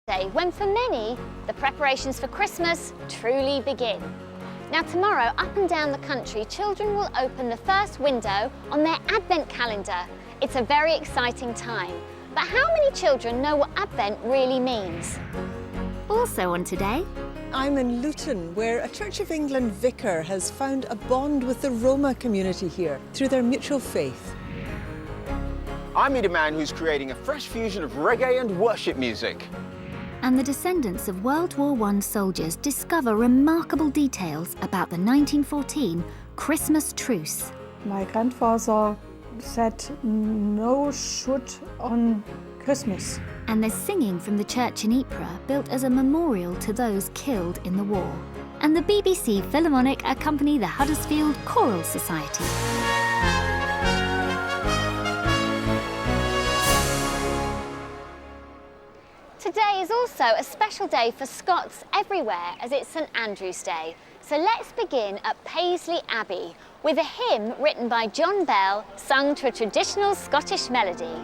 Day, when for many, the preparations for Christmas truly begin. Now tomorrow, up and down the country, children will open the first window on their Advent calendar. It's a very exciting time. But how many children know what Advent really means? Also on Today, I'm in Luton, where a Church of England vicar has found a bond with the Roma community here through their mutual faith. I meet a man who's creating a fresh fusion of reggae and worship music. and the descendants of World War I soldiers discover remarkable details about the 1914 Christmas truce. My grandfather said no shoot on Christmas. And there's singing from the church in Ypres built as a memorial to those killed in the war. And the BBC Philharmonic accompany the Huddersfield Choral Society. Today is also a special day for Scots everywhere, as it's St Andrew's Day. So let's begin at Paisley Abbey with a hymn written by John Bell, sung to a traditional Scottish melody.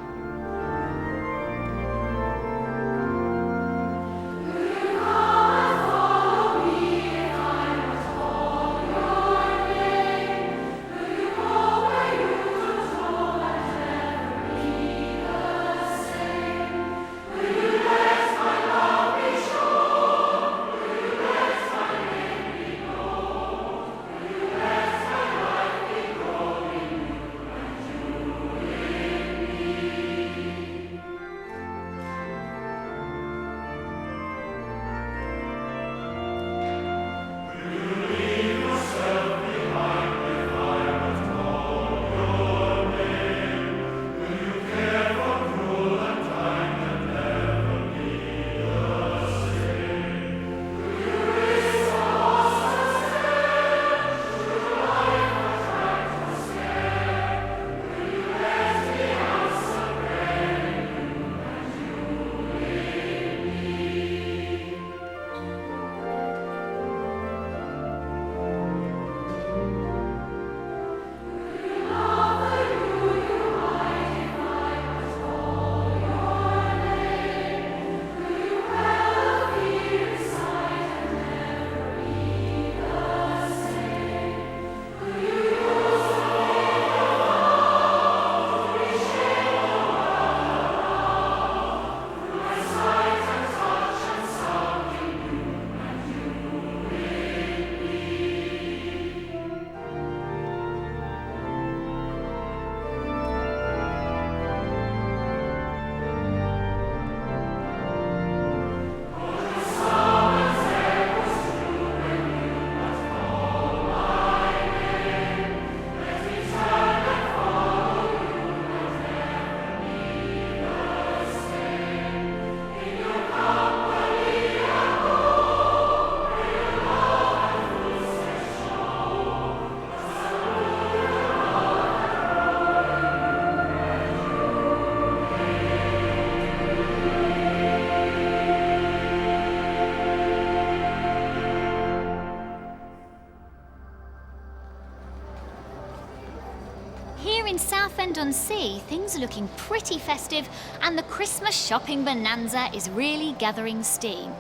Here in Southend-on-Sea, things are looking pretty festive and the Christmas shopping bonanza is really gathering steam.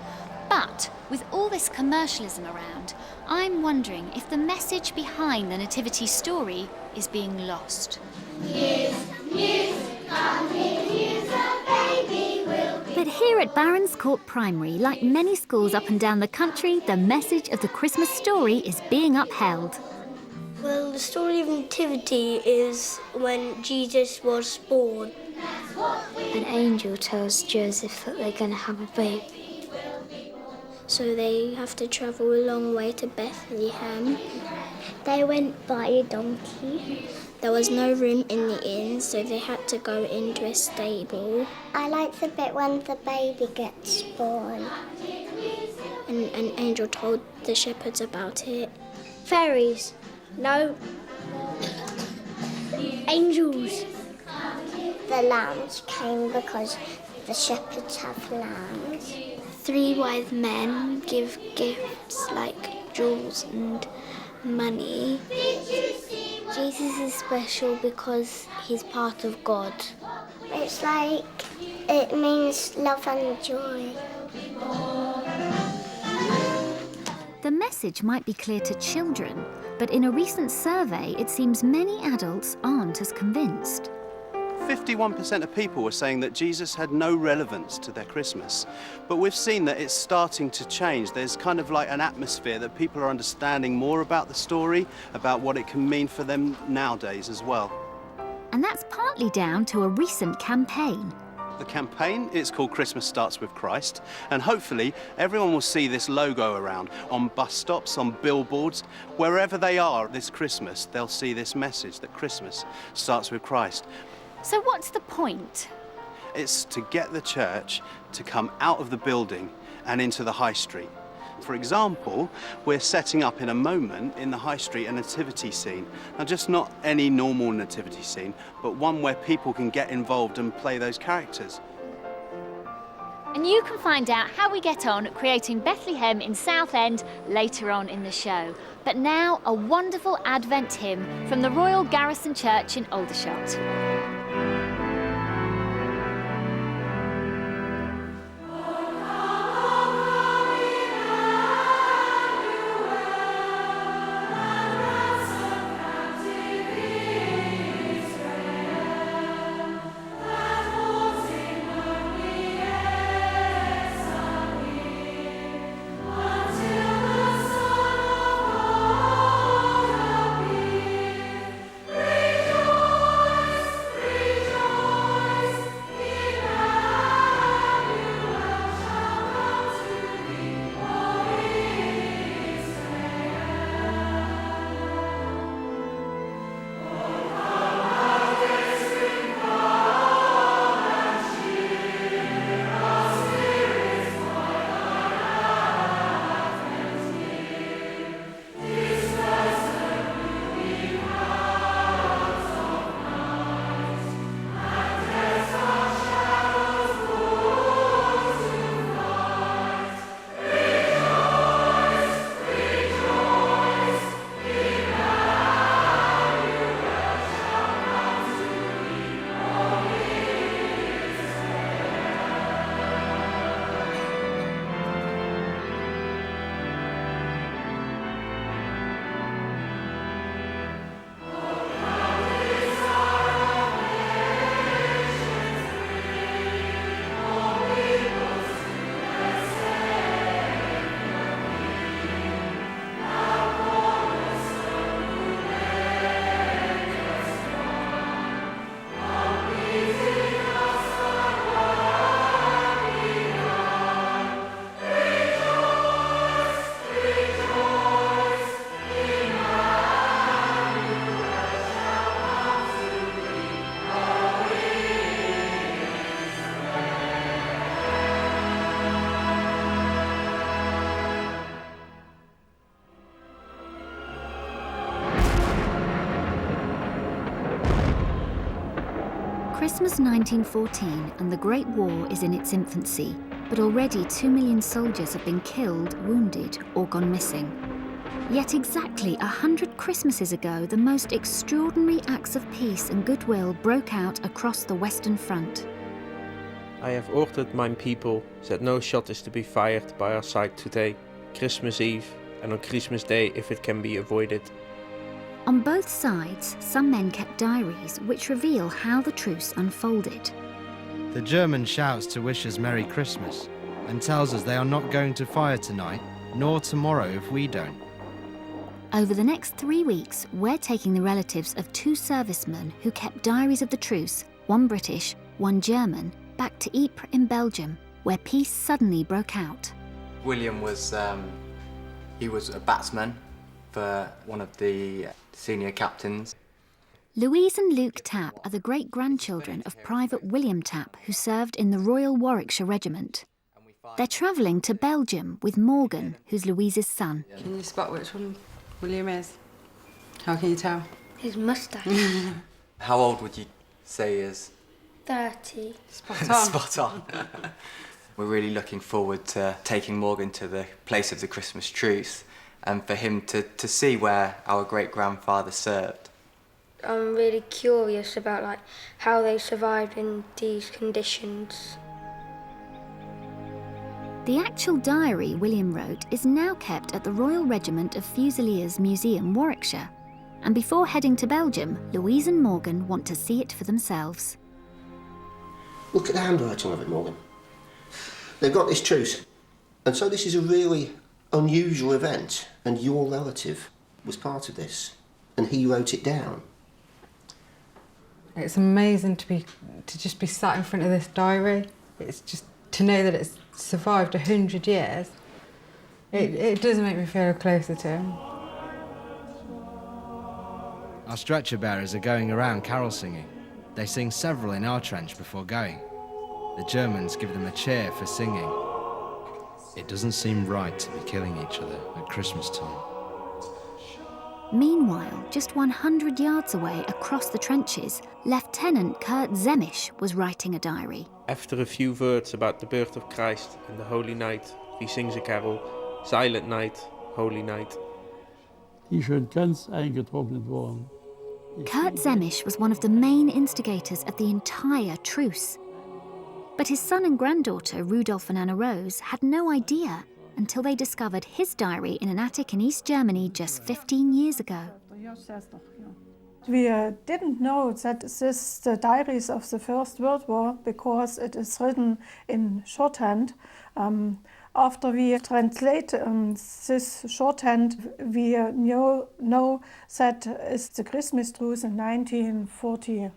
But with all this commercialism around, I'm wondering if the message behind the Nativity story is being lost. But here at Barons Court Primary, like many schools up and down the country, the message of the Christmas story is being upheld. Well, the story of Nativity is when Jesus was born. An angel tells Joseph that they're going to have a baby. So they have to travel a long way to Bethlehem. They went by a donkey. There was no room in the inn, so they had to go into a stable. I like the bit when the baby gets born. And an angel told the shepherds about it. Fairies. No. Angels. The lambs came because the shepherds have lambs. 3 wise men give gifts like jewels and money. Jesus is special because he's part of God. It's like, it means love and joy. The message might be clear to children, but in a recent survey, it seems many adults aren't as convinced. 51% of people were saying that Jesus had no relevance to their Christmas. But we've seen that it's starting to change. There's kind of like an atmosphere that people are understanding more about the story, about what it can mean for them nowadays as well. And that's partly down to a recent campaign. The campaign, it's called Christmas Starts with Christ, and hopefully everyone will see this logo around on bus stops, on billboards, wherever they are this Christmas, they'll see this message that Christmas starts with Christ. So what's the point? It's to get the church to come out of the building and into the high street. For example, we're setting up in a moment in the high street a nativity scene. Now, just not any normal nativity scene, but one where people can get involved and play those characters. And you can find out how we get on creating Bethlehem in Southend later on in the show. But now, a wonderful Advent hymn from the Royal Garrison Church in Aldershot. Christmas 1914 and the Great War is in its infancy, but already 2 million soldiers have been killed, wounded, or gone missing. Yet exactly 100 Christmases ago, the most extraordinary acts of peace and goodwill broke out across the Western Front. I have ordered my people that no shot is to be fired by our side today, Christmas Eve, and on Christmas Day if it can be avoided. On both sides, some men kept diaries which reveal how the truce unfolded. The German shouts to wish us Merry Christmas and tells us they are not going to fire tonight, nor tomorrow if we don't. Over the next 3 weeks, we're taking the relatives of 2 servicemen who kept diaries of the truce, one British, one German, back to Ypres in Belgium, where peace suddenly broke out. William was, he was a batsman for one of the senior captains. Louise and Luke Tapp are the great-grandchildren of Private William Tapp, who served in the Royal Warwickshire Regiment. They're travelling to Belgium with Morgan, who's Louise's son. Can you spot which one William is? How can you tell? His moustache. How old would you say he is? 30. Spot on. Spot on. We're really looking forward to taking Morgan to the place of the Christmas truce and for him to see where our great-grandfather served. I'm really curious about how they survived in these conditions. The actual diary William wrote is now kept at the Royal Regiment of Fusiliers Museum, Warwickshire. And before heading to Belgium, Louise and Morgan want to see it for themselves. Look at the handwriting of it, Morgan. They've got this truce. And so this is a really unusual event, and your relative was part of this, and he wrote it down. It's amazing to just be sat in front of this diary. It's just to know that it's survived 100 years. It does make me feel closer to him. Our stretcher bearers are going around carol singing. They sing several in our trench before going. The Germans give them a cheer for singing. It doesn't seem right to be killing each other at Christmas time. Meanwhile, just 100 yards away across the trenches, Lieutenant Kurt Zemisch was writing a diary. After a few words about the birth of Christ and the Holy Night, he sings a carol, Silent Night, Holy Night. Die schon ganz eingetrocknet worden. Kurt Zemisch was one of the main instigators of the entire truce. But his son and granddaughter, Rudolf and Anna Rose, had no idea until they discovered his diary in an attic in East Germany just 15 years ago. We didn't know that this is the diaries of the First World War because it is written in shorthand. After we translate this shorthand, we know that it's the Christmas truce in 1940.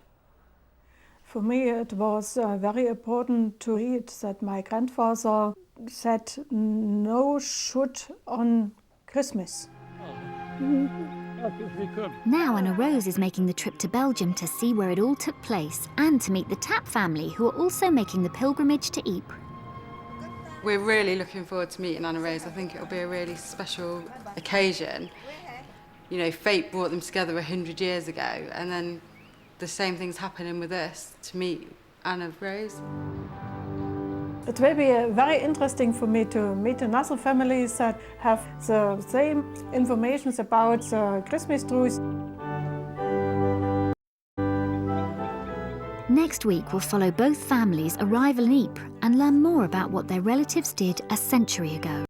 For me, it was very important to read that my grandfather said no shoot on Christmas. Now Anna Rose is making the trip to Belgium to see where it all took place and to meet the Tapp family, who are also making the pilgrimage to Ypres. We're really looking forward to meeting Anna Rose. I think it'll be a really special occasion. You know, fate brought them together 100 years ago, and then the same thing's happening with us to meet Anna Rose. It will be very interesting for me to meet another families that have the same information about the Christmas truce. Next week, we'll follow both families' arrival in Ypres and learn more about what their relatives did a century ago.